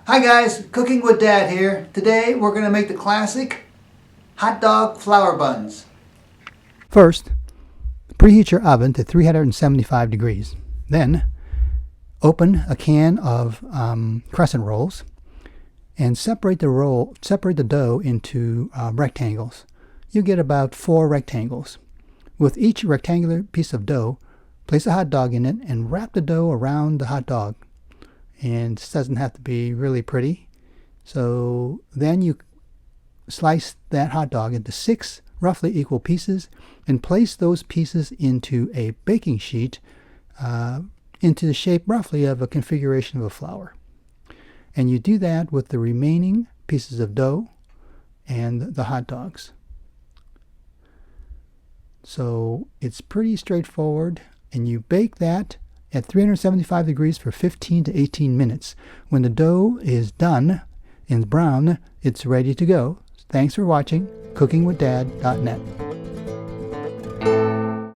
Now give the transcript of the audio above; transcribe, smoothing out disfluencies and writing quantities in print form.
Hi guys, Cooking with Dad here. Today we're going to make the classic hot dog flour buns. First, preheat your oven to 375 degrees. Then, open a can of Crescent rolls and separate the dough into rectangles. You get about 4 rectangles. With each rectangular piece of dough, place a hot dog in it and wrap the dough around the hot dog. And this doesn't have to be really pretty. So then you slice that hot dog into 6 roughly equal pieces and place those pieces into a baking sheet into the shape roughly of a configuration of a flower. And you do that with the remaining pieces of dough and the hot dogs. So it's pretty straightforward, and you bake that at 375 degrees for 15 to 18 minutes. When the dough is done and brown, it's ready to go. Thanks for watching CookingWithDad.net.